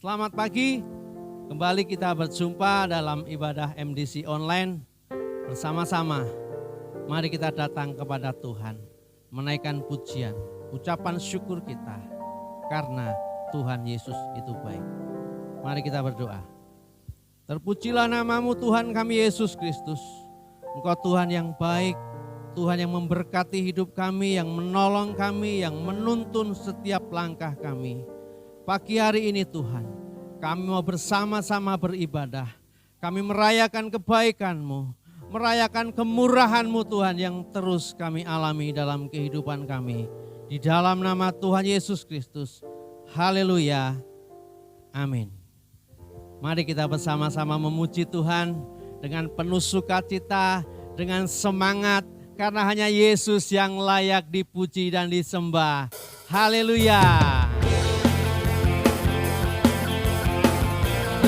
Selamat pagi, kembali kita berjumpa dalam ibadah MDC online bersama-sama. Mari kita datang kepada Tuhan, menaikkan pujian, ucapan syukur kita, karena Tuhan Yesus itu baik. Mari kita berdoa. Terpujilah namamu Tuhan kami Yesus Kristus. Engkau Tuhan yang baik, Tuhan yang memberkati hidup kami, yang menolong kami, yang menuntun setiap langkah kami. Pagi hari ini Tuhan, kami mau bersama-sama beribadah. Kami merayakan kebaikan-Mu, merayakan kemurahan-Mu Tuhan yang terus kami alami dalam kehidupan kami. Di dalam nama Tuhan Yesus Kristus, haleluya, amin. Mari kita bersama-sama memuji Tuhan dengan penuh sukacita, dengan semangat, karena hanya Yesus yang layak dipuji dan disembah. Haleluya.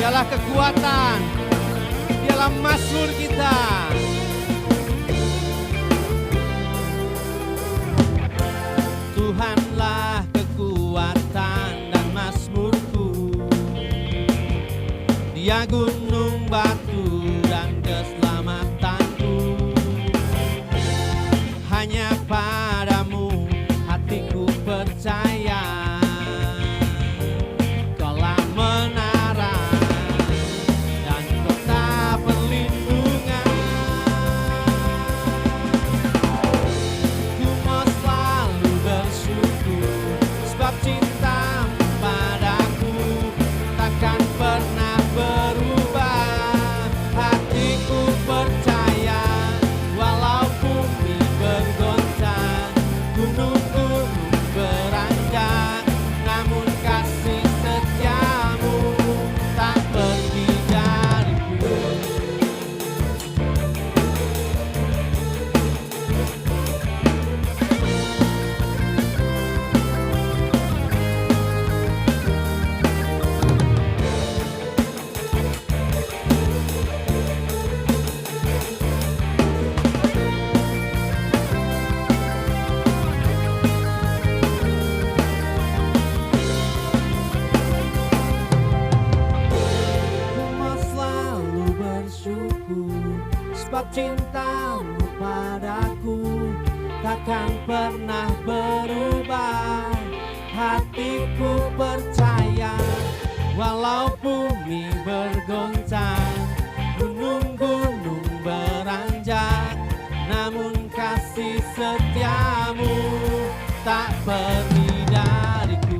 Dialah kekuatan, dialah mazmur kita. Tuhanlah kekuatan dan mazmurku, Dia gunung batu dan keselamatanku. Hanya padamu hatiku percaya, Kaulah menara dan kota perlindungan. Ku mau selalu bersyukur, sebab cintamu padaku takkan pernah berubah. Hatiku percaya, walau bumi bergoncang, gunung-gunung beranjak, namun kasih setiamu tak pergi dariku. Ku mau selalu bersyukur, sebab cintamu padaku takkan pernah berubah. Hatiku percaya, walau bumi bergoncang, gunung-gunung beranjak, namun kasih setiamu tak pergi dariku.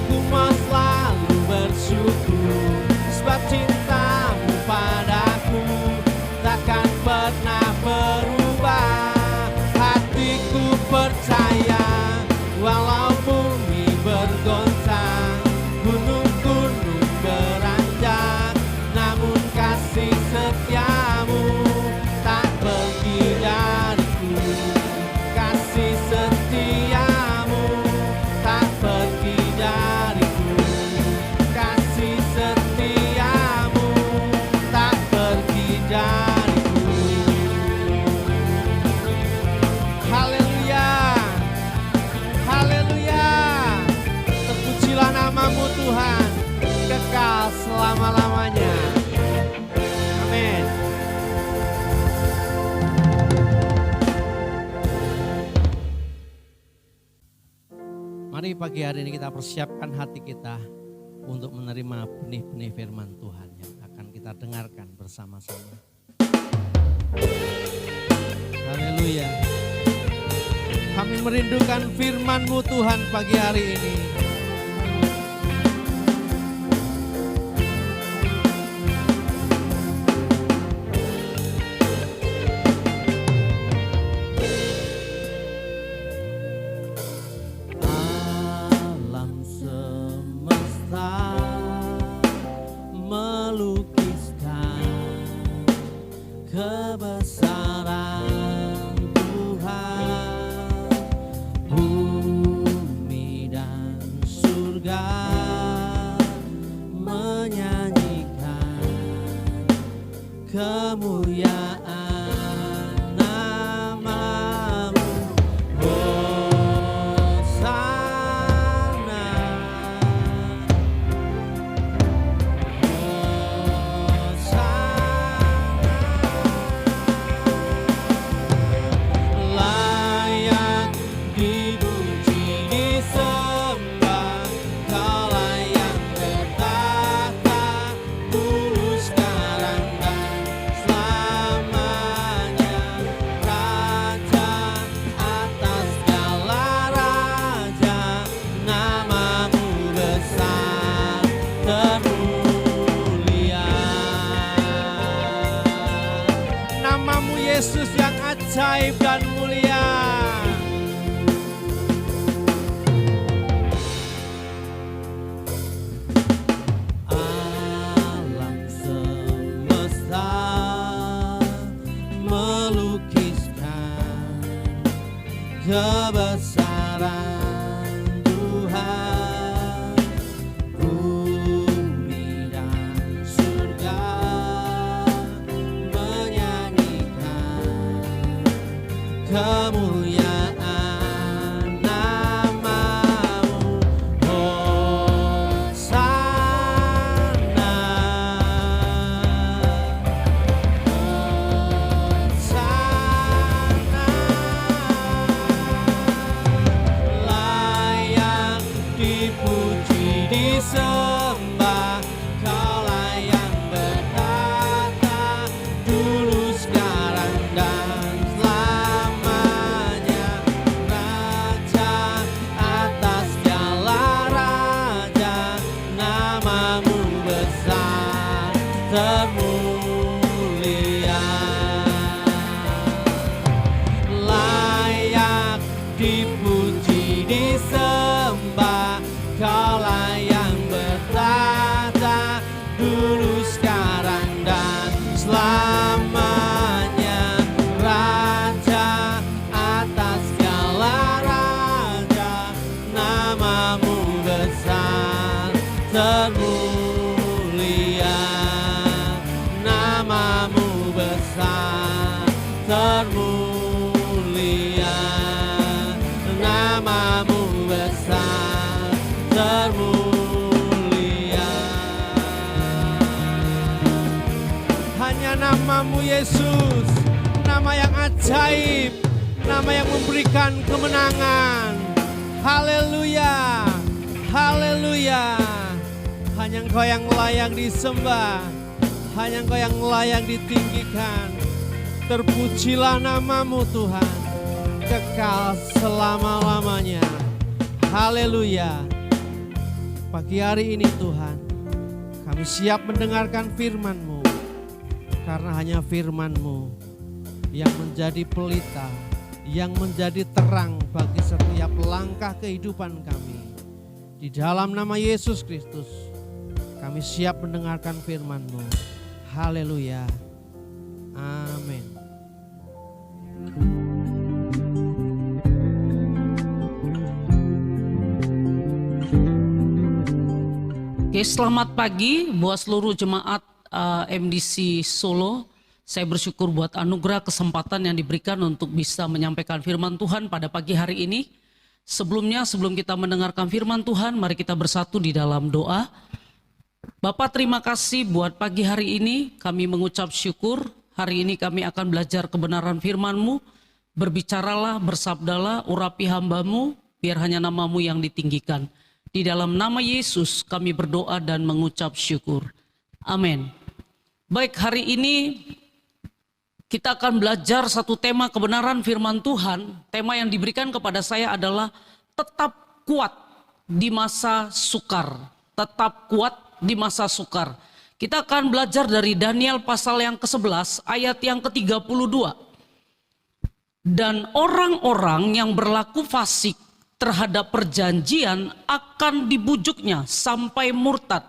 Ku mau selalu bersyukur, sebab cintamu padaku takkan pernah berubah. Hatiku percaya, walau bumi bergoncang, gunung-gunung beranjak, namun kasih setiamu tak pergi dariku. Kasih setiamu tak pergi dariku. Kasih setiamu tak pergi dariku. Haleluya, haleluya. Terpujilah namamu Tuhan, kekal selama-lamanya. Amin. Mari pagi hari ini kita persiapkan hati kita untuk menerima benih-benih firman Tuhan yang akan kita dengarkan bersama-sama. Haleluya. Kami merindukan firman-Mu Tuhan pagi hari ini. Alam semesta melukiskan kebesaran Tuhan. Bumi dan surga menyanyikan kemuliaan namamu. Hosana Yesus yang ajaib dan mulia. Alam semesta melukiskan kebesaran Tuhan, bumi dan surga menyanyikan kemuliaan nama-Mu. Hosana, Hosana, layak dipuji disembah, Kaulah yang bertata dulu sekarang dan selamanya, Raja atas segala raja, nama-Mu besar termulia. Layak dipuji disembah, Kaulah yang bertata dulu sekarang dan selamanya, Raja atas segala raja, nama-Mu besar termulia, nama-Mu besar termulia, nama-Mu besar termulia. Hanya nama-Mu Yesus, nama yang ajaib, nama yang memberikan kemenangan. Haleluya, haleluya. Hanya Engkau yang layak disembah, hanya Engkau yang layak ditinggikan. Terpujilah nama-Mu Tuhan, kekal selama-lamanya. Haleluya. Pagi hari ini Tuhan, kami siap mendengarkan firman-Mu, karena hanya firman-Mu yang menjadi pelita, yang menjadi terang bagi setiap langkah kehidupan kami. Di dalam nama Yesus Kristus, kami siap mendengarkan firman-Mu. Haleluya. Amin. Oke, selamat pagi buat seluruh jemaat MDC Solo. Saya bersyukur buat anugerah kesempatan yang diberikan untuk bisa menyampaikan firman Tuhan pada pagi hari ini. Sebelum kita mendengarkan firman Tuhan, mari kita bersatu di dalam doa. Bapa, terima kasih buat pagi hari ini, kami mengucap syukur. Hari ini kami akan belajar kebenaran firman-Mu. Berbicaralah, bersabdalah, urapi hamba-Mu, biar hanya nama-Mu yang ditinggikan. Di dalam nama Yesus kami berdoa dan mengucap syukur. Amin. Baik, hari ini kita akan belajar satu tema kebenaran firman Tuhan. Tema yang diberikan kepada saya adalah tetap kuat di masa sukar. Tetap kuat di masa sukar. Kita akan belajar dari Daniel pasal yang ke-11 ayat yang ke-32. Dan orang-orang yang berlaku fasik terhadap perjanjian akan dibujuknya sampai murtad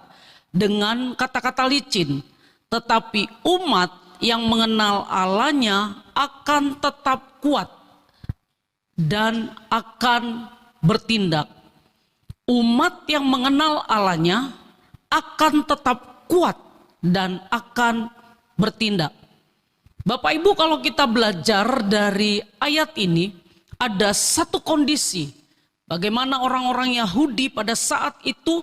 dengan kata-kata licin. Tetapi umat yang mengenal Allahnya akan tetap kuat dan akan bertindak. Umat yang mengenal Allahnya akan tetap kuat dan akan bertindak. Bapak Ibu, kalau kita belajar dari ayat ini, ada satu kondisi bagaimana orang-orang Yahudi pada saat itu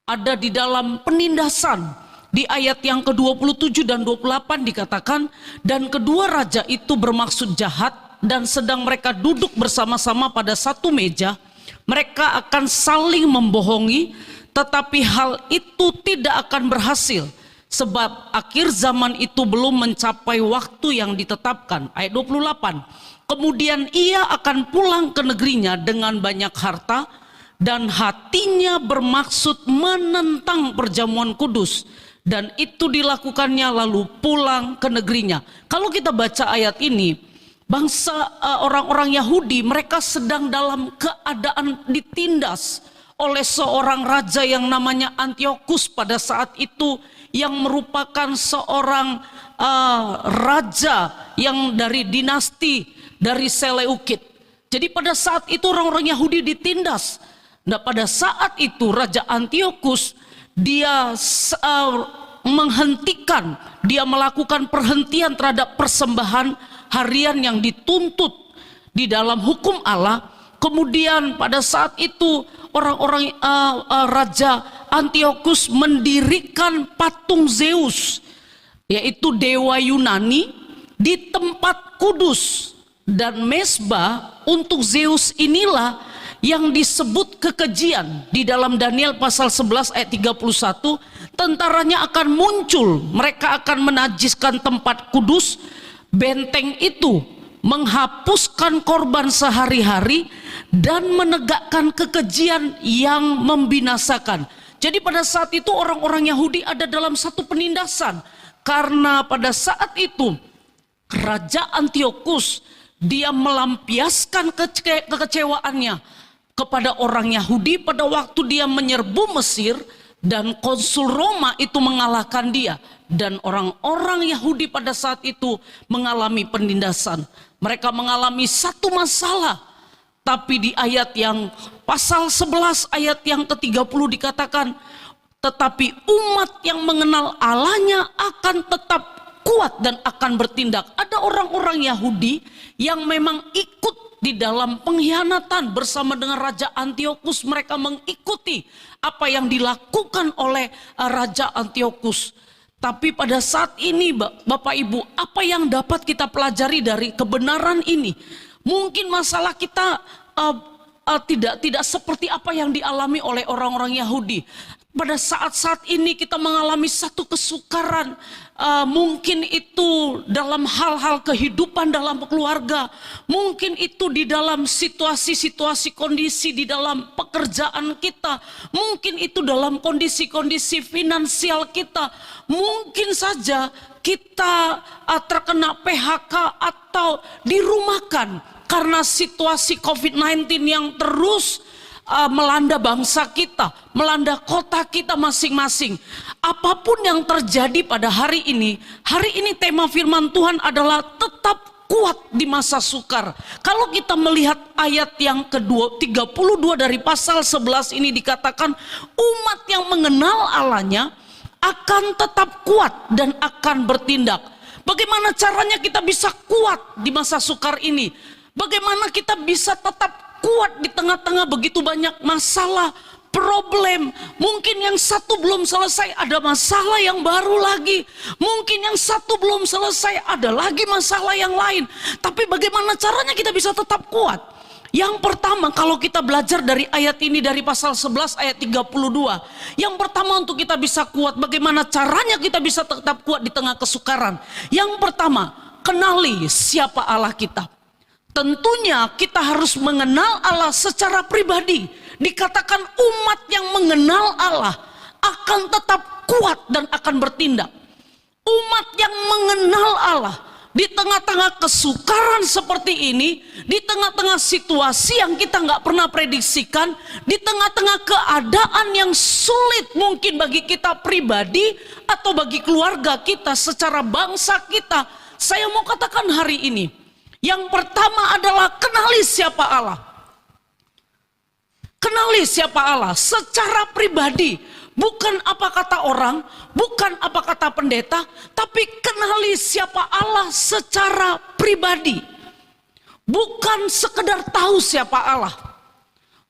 ada di dalam penindasan. Di ayat yang ke-27 dan 28 dikatakan, dan kedua raja itu bermaksud jahat, dan sedang mereka duduk bersama-sama pada satu meja, mereka akan saling membohongi, tetapi hal itu tidak akan berhasil, sebab akhir zaman itu belum mencapai waktu yang ditetapkan. Ayat 28, kemudian ia akan pulang ke negerinya dengan banyak harta, dan hatinya bermaksud menentang perjamuan kudus, dan itu dilakukannya lalu pulang ke negerinya. Kalau kita baca ayat ini, orang-orang Yahudi mereka sedang dalam keadaan ditindas oleh seorang raja yang namanya Antiochus pada saat itu, yang merupakan seorang raja yang dari dinasti dari Seleukid. Jadi pada saat itu orang-orang Yahudi ditindas. Nah, pada saat itu Raja Antiochus dia menghentikan, dia melakukan perhentian terhadap persembahan harian yang dituntut di dalam hukum Allah. Kemudian pada saat itu orang-orang Raja Antiochus mendirikan patung Zeus, yaitu dewa Yunani, di tempat kudus, dan mesbah untuk Zeus inilah yang disebut kekejian. Di dalam Daniel pasal 11 ayat 31, tentaranya akan muncul, mereka akan menajiskan tempat kudus, benteng itu, menghapuskan korban sehari-hari, dan menegakkan kekejian yang membinasakan. Jadi pada saat itu orang-orang Yahudi ada dalam satu penindasan, karena pada saat itu Raja Antiochus dia melampiaskan kekecewaannya kepada orang Yahudi pada waktu dia menyerbu Mesir, dan konsul Roma itu mengalahkan dia, dan orang-orang Yahudi pada saat itu mengalami penindasan. Mereka mengalami satu masalah, tapi di ayat yang pasal 11 ayat yang ke-30 dikatakan, tetapi umat yang mengenal Allahnya akan tetap kuat dan akan bertindak. Ada orang-orang Yahudi yang memang ikut di dalam pengkhianatan bersama dengan Raja Antiochus. Mereka mengikuti apa yang dilakukan oleh Raja Antiochus. Tapi pada saat ini Bapak Ibu, apa yang dapat kita pelajari dari kebenaran ini? Mungkin masalah kita tidak seperti apa yang dialami oleh orang-orang Yahudi. Pada saat-saat ini kita mengalami satu kesukaran, mungkin itu dalam hal-hal kehidupan dalam keluarga, mungkin itu di dalam situasi-situasi kondisi di dalam pekerjaan kita, mungkin itu dalam kondisi-kondisi finansial kita, mungkin saja kita terkena PHK atau dirumahkan karena situasi COVID-19 yang terus melanda bangsa kita, melanda kota kita masing-masing. Apapun yang terjadi pada hari ini tema firman Tuhan adalah tetap kuat di masa sukar. Kalau kita melihat ayat yang ke-32 dari pasal 11 ini dikatakan, umat yang mengenal Allahnya akan tetap kuat dan akan bertindak. Bagaimana caranya kita bisa kuat di masa sukar ini? Bagaimana kita bisa tetap kuat di tengah-tengah begitu banyak masalah, problem? Mungkin yang satu belum selesai, ada masalah yang baru lagi. Mungkin yang satu belum selesai, ada lagi masalah yang lain. Tapi bagaimana caranya kita bisa tetap kuat? Yang pertama, kalau kita belajar dari ayat ini, dari pasal 11 ayat 32, yang pertama untuk kita bisa kuat, bagaimana caranya kita bisa tetap kuat di tengah kesukaran? Yang pertama, kenali siapa Allah kita. Tentunya kita harus mengenal Allah secara pribadi. Dikatakan umat yang mengenal Allah akan tetap kuat dan akan bertindak. Umat yang mengenal Allah di tengah-tengah kesukaran seperti ini, di tengah-tengah situasi yang kita nggak pernah prediksikan, di tengah-tengah keadaan yang sulit mungkin bagi kita pribadi atau bagi keluarga kita, secara bangsa kita. Saya mau katakan hari ini, yang pertama adalah kenali siapa Allah. Kenali siapa Allah secara pribadi. Bukan apa kata orang, bukan apa kata pendeta, tapi kenali siapa Allah secara pribadi. Bukan sekedar tahu siapa Allah.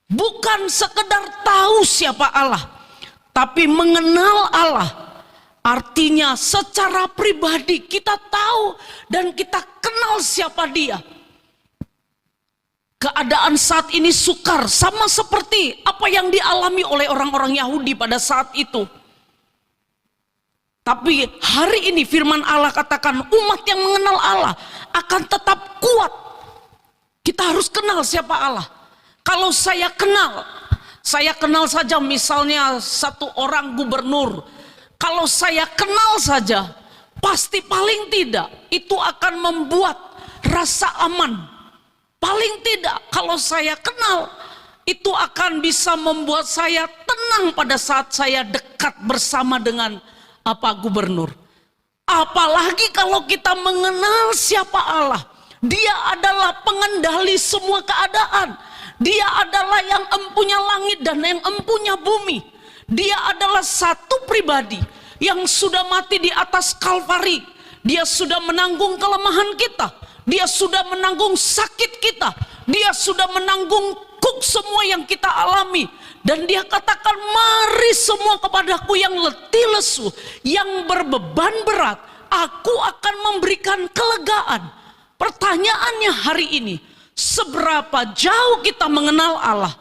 Bukan sekedar tahu siapa Allah, tapi mengenal Allah. Artinya secara pribadi kita tahu dan kita kenal siapa dia. Keadaan saat ini sukar, sama seperti apa yang dialami oleh orang-orang Yahudi pada saat itu. Tapi hari ini firman Allah katakan umat yang mengenal Allah akan tetap kuat. Kita harus kenal siapa Allah. Kalau saya kenal saja misalnya satu orang gubernur Kalau saya kenal saja, pasti paling tidak itu akan membuat rasa aman. Paling tidak kalau saya kenal, itu akan bisa membuat saya tenang pada saat saya dekat bersama dengan gubernur. Apalagi kalau kita mengenal siapa Allah. Dia adalah pengendali semua keadaan. Dia adalah yang empunya langit dan yang empunya bumi. Dia adalah satu pribadi yang sudah mati di atas Kalvari. Dia sudah menanggung kelemahan kita. Dia sudah menanggung sakit kita. Dia sudah menanggung semua yang kita alami. Dan dia katakan, mari semua kepadaku yang letih lesu, yang berbeban berat, aku akan memberikan kelegaan. Pertanyaannya hari ini, seberapa jauh kita mengenal Allah?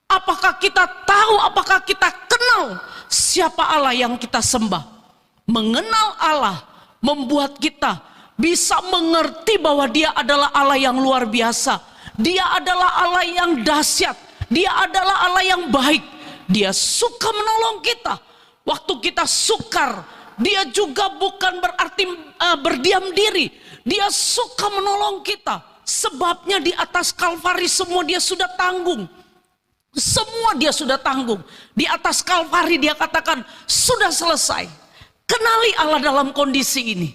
Apakah kita tahu, apakah kita kenal siapa Allah yang kita sembah? Mengenal Allah membuat kita bisa mengerti bahwa dia adalah Allah yang luar biasa. Dia adalah Allah yang dahsyat. Dia adalah Allah yang baik. Dia suka menolong kita. Waktu kita sukar, dia juga bukan berarti berdiam diri. Dia suka menolong kita. Sebabnya di atas Kalvari semua dia sudah tanggung. Semua dia sudah tanggung. Di atas Kalvari dia katakan, sudah selesai. Kenali Allah dalam kondisi ini.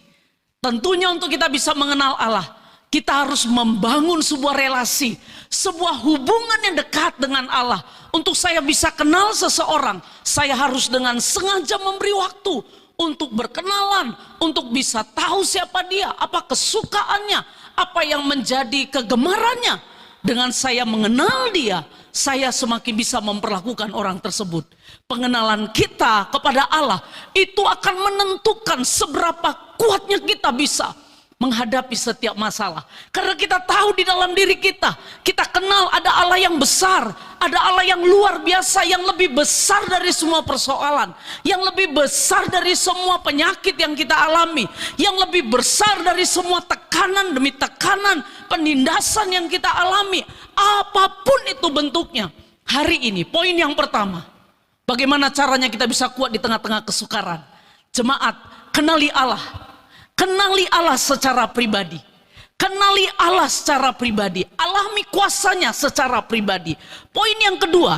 Tentunya untuk kita bisa mengenal Allah, kita harus membangun sebuah relasi, sebuah hubungan yang dekat dengan Allah. Untuk saya bisa kenal seseorang, saya harus dengan sengaja memberi waktu untuk berkenalan, untuk bisa tahu siapa dia, apa kesukaannya, apa yang menjadi kegemarannya. Dengan saya mengenal dia, saya semakin bisa memperlakukan orang tersebut. Pengenalan kita kepada Allah itu akan menentukan seberapa kuatnya kita bisa menghadapi setiap masalah. Karena kita tahu di dalam diri kita, kita kenal ada Allah yang besar, ada Allah yang luar biasa, yang lebih besar dari semua persoalan, yang lebih besar dari semua penyakit yang kita alami, yang lebih besar dari semua tekanan demi tekanan, penindasan yang kita alami, apapun itu bentuknya. Hari ini, poin yang pertama, bagaimana caranya kita bisa kuat di tengah-tengah kesukaran? Jemaat, kenali Allah. Kenali Allah secara pribadi. Kenali Allah secara pribadi. Alami kuasanya secara pribadi. Poin yang kedua,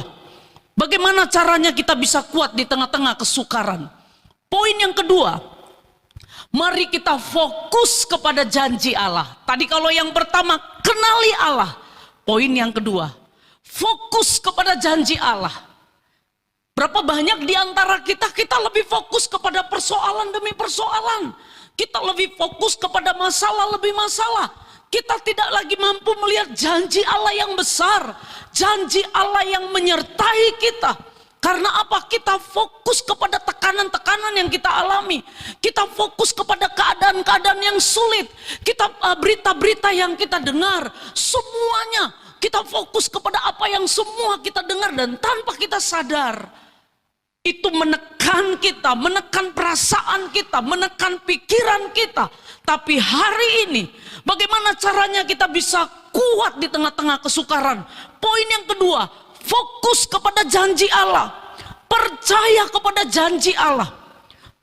bagaimana caranya kita bisa kuat di tengah-tengah kesukaran? Poin yang kedua, mari kita fokus kepada janji Allah. Tadi kalau yang pertama, kenali Allah. Poin yang kedua, fokus kepada janji Allah. Berapa banyak di antara kita lebih fokus kepada persoalan demi persoalan. Kita lebih fokus kepada masalah lebih masalah. Kita tidak lagi mampu melihat janji Allah yang besar, janji Allah yang menyertai kita. Karena apa? Kita fokus kepada tekanan-tekanan yang kita alami. Kita fokus kepada keadaan-keadaan yang sulit. Kita berita-berita yang kita dengar, semuanya kita fokus kepada apa yang semua kita dengar, dan tanpa kita sadar itu menekan kita, menekan perasaan kita, menekan pikiran kita. Tapi hari ini, bagaimana caranya kita bisa kuat di tengah-tengah kesukaran? Poin yang kedua, fokus kepada janji Allah. Percaya kepada janji Allah.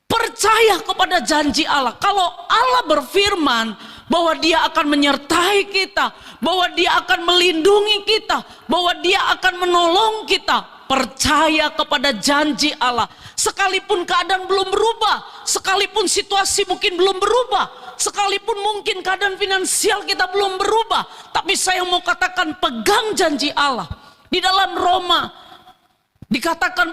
Percaya kepada janji Allah. Kalau Allah berfirman bahwa dia akan menyertai kita, bahwa dia akan melindungi kita, bahwa dia akan menolong kita, percaya kepada janji Allah. Sekalipun keadaan belum berubah, sekalipun situasi mungkin belum berubah, sekalipun mungkin keadaan finansial kita belum berubah, tapi saya mau katakan, pegang janji Allah. Di dalam Roma dikatakan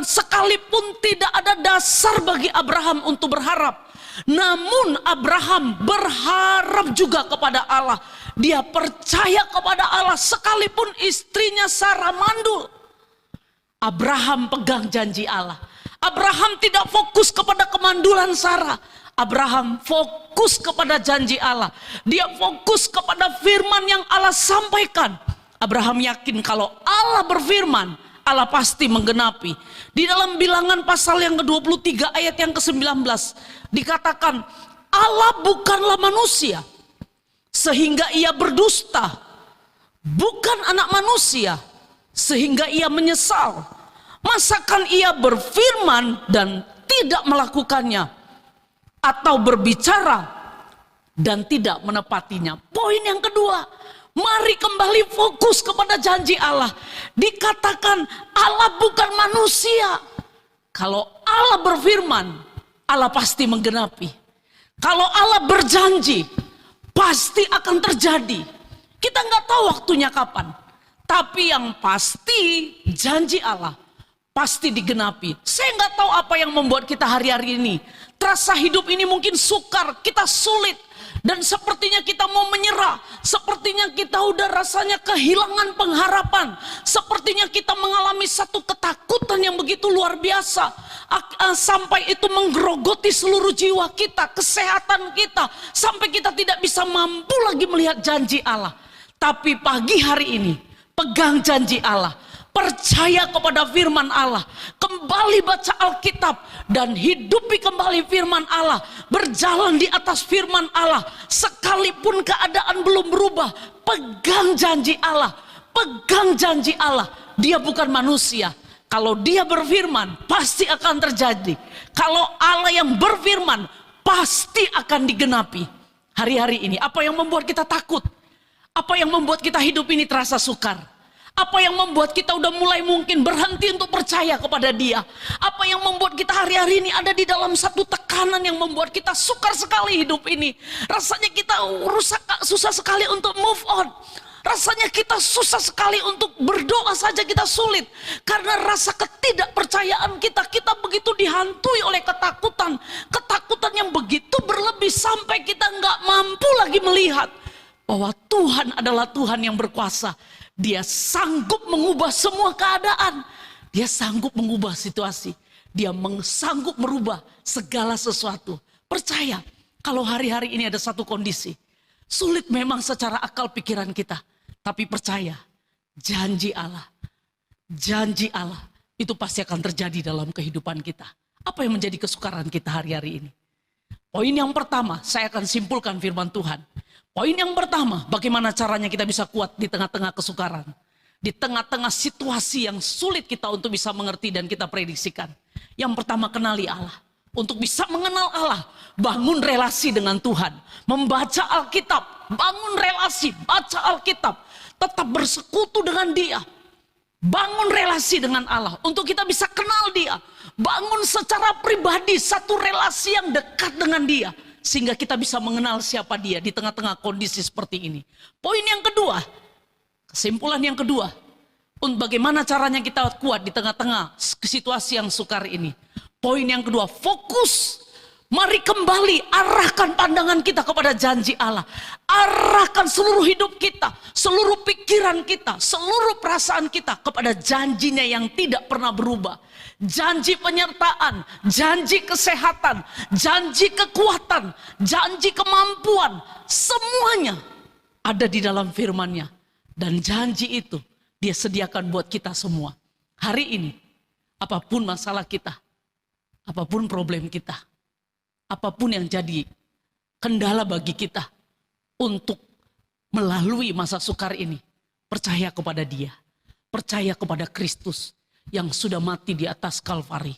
sekalipun tidak ada dasar bagi Abraham untuk berharap, namun Abraham berharap juga kepada Allah. Dia percaya kepada Allah sekalipun istrinya Sarah mandul. Abraham pegang janji Allah. Abraham tidak fokus kepada kemandulan Sarah. Abraham fokus kepada janji Allah. Dia fokus kepada firman yang Allah sampaikan. Abraham yakin kalau Allah berfirman, Allah pasti menggenapi. Di dalam Bilangan pasal yang ke-23 ayat yang ke-19 dikatakan, Allah bukanlah manusia sehingga ia berdusta, bukan anak manusia sehingga ia menyesal. Masakan ia berfirman dan tidak melakukannya, atau berbicara dan tidak menepatinya? Poin yang kedua, mari kembali fokus kepada janji Allah. Dikatakan Allah bukan manusia. Kalau Allah berfirman, Allah pasti menggenapi. Kalau Allah berjanji, pasti akan terjadi. Kita nggak tahu waktunya kapan, tapi yang pasti janji Allah pasti digenapi. Saya nggak tahu apa yang membuat kita hari-hari ini terasa hidup ini mungkin sukar, kita sulit, dan sepertinya kita mau menyerah, sepertinya kita udah rasanya kehilangan pengharapan, sepertinya kita mengalami satu ketakutan yang begitu luar biasa, sampai itu menggerogoti seluruh jiwa kita, kesehatan kita, sampai kita tidak bisa mampu lagi melihat janji Allah. Tapi pagi hari ini, pegang janji Allah, percaya kepada firman Allah, kembali baca Alkitab dan hidupi kembali firman Allah, berjalan di atas firman Allah, sekalipun keadaan belum berubah, pegang janji Allah, pegang janji Allah. Dia bukan manusia. Kalau dia berfirman, pasti akan terjadi. Kalau Allah yang berfirman, pasti akan digenapi. Hari-hari ini, apa yang membuat kita takut? Apa yang membuat kita hidup ini terasa sukar? Apa yang membuat kita udah mulai mungkin berhenti untuk percaya kepada Dia? Apa yang membuat kita hari-hari ini ada di dalam satu tekanan yang membuat kita sukar sekali hidup ini? Rasanya kita susah sekali untuk move on. Rasanya kita susah sekali untuk berdoa saja kita sulit. Karena rasa ketidakpercayaan kita begitu dihantui oleh ketakutan. Ketakutan yang begitu berlebih sampai kita nggak mampu lagi melihat bahwa Tuhan adalah Tuhan yang berkuasa. Dia sanggup mengubah semua keadaan. Dia sanggup mengubah situasi. Dia sanggup merubah segala sesuatu. Percaya, kalau hari-hari ini ada satu kondisi, sulit memang secara akal pikiran kita. Tapi percaya, janji Allah itu pasti akan terjadi dalam kehidupan kita. Apa yang menjadi kesukaran kita hari-hari ini? Poin yang pertama, saya akan simpulkan firman Tuhan. Poin yang pertama, bagaimana caranya kita bisa kuat di tengah-tengah kesukaran. Di tengah-tengah situasi yang sulit kita untuk bisa mengerti dan kita prediksikan. Yang pertama, kenali Allah. Untuk bisa mengenal Allah, bangun relasi dengan Tuhan. Membaca Alkitab, bangun relasi, baca Alkitab. Tetap bersekutu dengan Dia. Bangun relasi dengan Allah. Untuk kita bisa kenal Dia. Bangun secara pribadi satu relasi yang dekat dengan Dia. Sehingga kita bisa mengenal siapa Dia di tengah-tengah kondisi seperti ini. Poin yang kedua, kesimpulan yang kedua, untuk bagaimana caranya kita kuat di tengah-tengah situasi yang sukar ini. Poin yang kedua, fokus. Mari kembali arahkan pandangan kita kepada janji Allah. Arahkan seluruh hidup kita, seluruh pikiran kita, seluruh perasaan kita kepada janjinya yang tidak pernah berubah. Janji penyertaan, janji kesehatan, janji kekuatan, janji kemampuan, semuanya ada di dalam firman-Nya. Dan janji itu Dia sediakan buat kita semua. Hari ini, apapun masalah kita, apapun problem kita, apapun yang jadi kendala bagi kita untuk melalui masa sukar ini, percaya kepada Dia, percaya kepada Kristus yang sudah mati di atas Kalvari.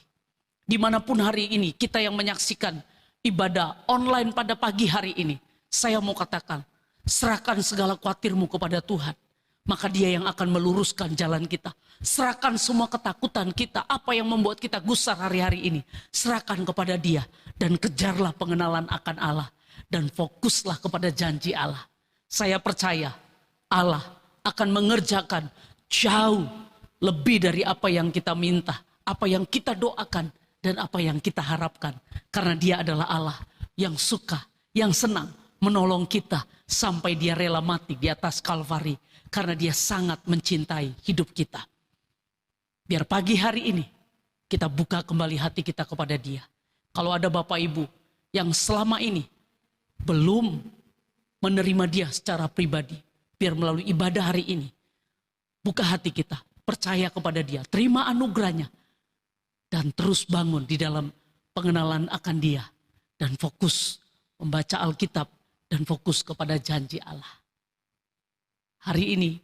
Dimanapun hari ini kita yang menyaksikan ibadah online pada pagi hari ini, saya mau katakan, serahkan segala khawatirmu kepada Tuhan. Maka Dia yang akan meluruskan jalan kita. Serahkan semua ketakutan kita, apa yang membuat kita gusar hari-hari ini. Serahkan kepada Dia dan kejarlah pengenalan akan Allah. Dan fokuslah kepada janji Allah. Saya percaya Allah akan mengerjakan jauh lebih dari apa yang kita minta, apa yang kita doakan, dan apa yang kita harapkan. Karena Dia adalah Allah yang suka, yang senang menolong kita sampai Dia rela mati di atas Kalvari. Karena Dia sangat mencintai hidup kita. Biar pagi hari ini kita buka kembali hati kita kepada Dia. Kalau ada Bapak Ibu yang selama ini belum menerima Dia secara pribadi, biar melalui ibadah hari ini, buka hati kita, percaya kepada Dia, terima anugerahnya, dan terus bangun di dalam pengenalan akan Dia, dan fokus membaca Alkitab, dan fokus kepada janji Allah. Hari ini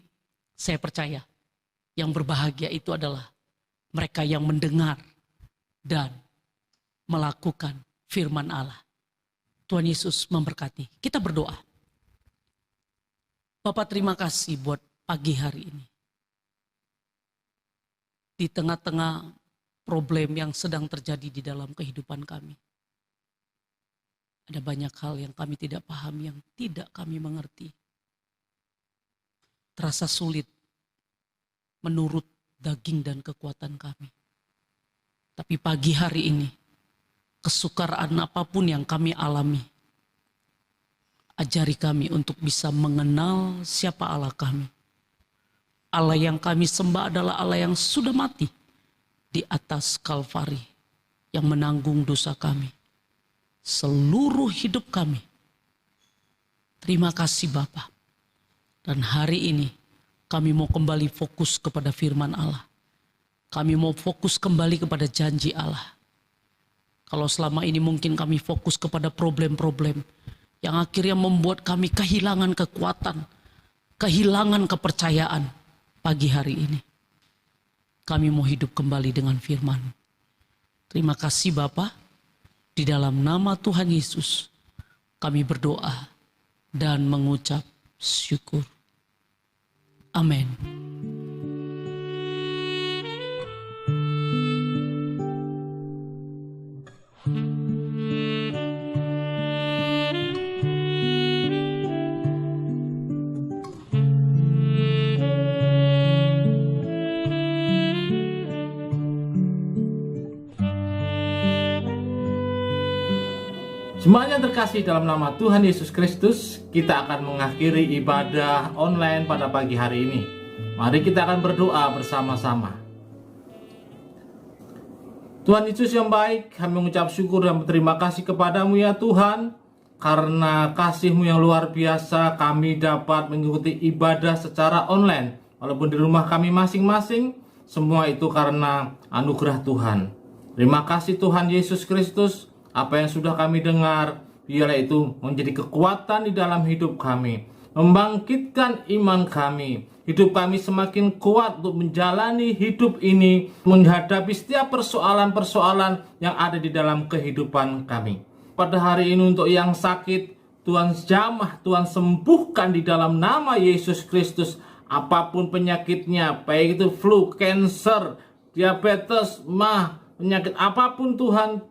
saya percaya yang berbahagia itu adalah mereka yang mendengar dan melakukan firman Allah. Tuhan Yesus memberkati. Kita berdoa. Bapak, terima kasih buat pagi hari ini. Di tengah-tengah problem yang sedang terjadi di dalam kehidupan kami. Ada banyak hal yang kami tidak paham, yang tidak kami mengerti. Terasa sulit menurut daging dan kekuatan kami. Tapi pagi hari ini, kesukaraan apapun yang kami alami, ajari kami untuk bisa mengenal siapa Allah kami. Allah yang kami sembah adalah Allah yang sudah mati di atas Kalvari, yang menanggung dosa kami seluruh hidup kami. Terima kasih Bapa. Dan hari ini kami mau kembali fokus kepada firman Allah. Kami mau fokus kembali kepada janji Allah. Kalau selama ini mungkin kami fokus kepada problem-problem yang akhirnya membuat kami kehilangan kekuatan, kehilangan kepercayaan, pagi hari ini kami mau hidup kembali dengan firman. Terima kasih Bapa. Di dalam nama Tuhan Yesus kami berdoa dan mengucap syukur. Amin. Jemaat yang terkasih dalam nama Tuhan Yesus Kristus, kita akan mengakhiri ibadah online pada pagi hari ini. Mari kita akan berdoa bersama-sama. Tuhan Yesus yang baik, kami mengucap syukur dan berterima kasih kepadamu ya Tuhan. Karena kasih-Mu yang luar biasa, kami dapat mengikuti ibadah secara online. Walaupun di rumah kami masing-masing, semua itu karena anugerah Tuhan. Terima kasih Tuhan Yesus Kristus. Apa yang sudah kami dengar, biarlah itu menjadi kekuatan di dalam hidup kami, membangkitkan iman kami. Hidup kami semakin kuat untuk menjalani hidup ini, menghadapi setiap persoalan-persoalan yang ada di dalam kehidupan kami. Pada hari ini untuk yang sakit, Tuhan jamah, Tuhan sembuhkan di dalam nama Yesus Kristus. Apapun penyakitnya, baik itu flu, cancer, diabetes, mah, penyakit apapun Tuhan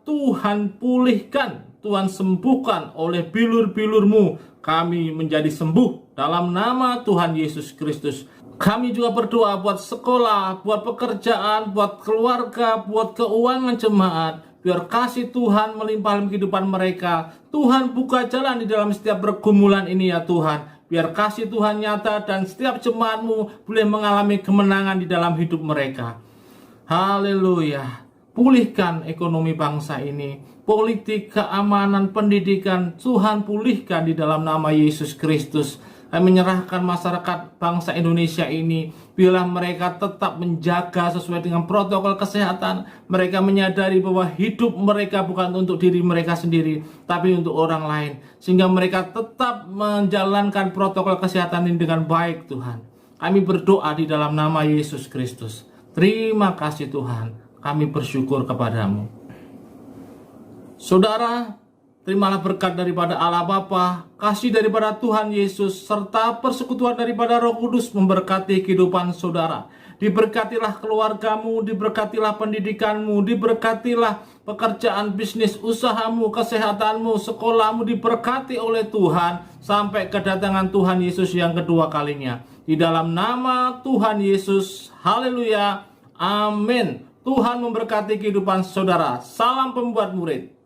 pulihkan, Tuhan sembuhkan oleh bilur-bilur-Mu. Kami menjadi sembuh dalam nama Tuhan Yesus Kristus. Kami juga berdoa buat sekolah, buat pekerjaan, buat keluarga, buat keuangan jemaat. Biar kasih Tuhan melimpah dalam kehidupan mereka. Tuhan buka jalan di dalam setiap pergumulan ini ya Tuhan. Biar kasih Tuhan nyata dan setiap jemaat-Mu boleh mengalami kemenangan di dalam hidup mereka. Haleluya. Pulihkan ekonomi bangsa ini, politik, keamanan, pendidikan, Tuhan pulihkan di dalam nama Yesus Kristus. Kami menyerahkan masyarakat bangsa Indonesia ini, biarlah mereka tetap menjaga sesuai dengan protokol kesehatan. Mereka menyadari bahwa hidup mereka bukan untuk diri mereka sendiri, tapi untuk orang lain. Sehingga mereka tetap menjalankan protokol kesehatan ini dengan baik Tuhan. Kami berdoa di dalam nama Yesus Kristus. Terima kasih Tuhan. Kami bersyukur kepadamu. Saudara, terimalah berkat daripada Allah Bapa, kasih daripada Tuhan Yesus, serta persekutuan daripada Roh Kudus memberkati kehidupan saudara. Diberkatilah keluargamu, diberkatilah pendidikanmu, diberkatilah pekerjaan, bisnis, usahamu, kesehatanmu, sekolahmu, diberkati oleh Tuhan sampai kedatangan Tuhan Yesus yang kedua kalinya. Di dalam nama Tuhan Yesus, haleluya, amin. Tuhan memberkati kehidupan saudara. Salam pembuat murid.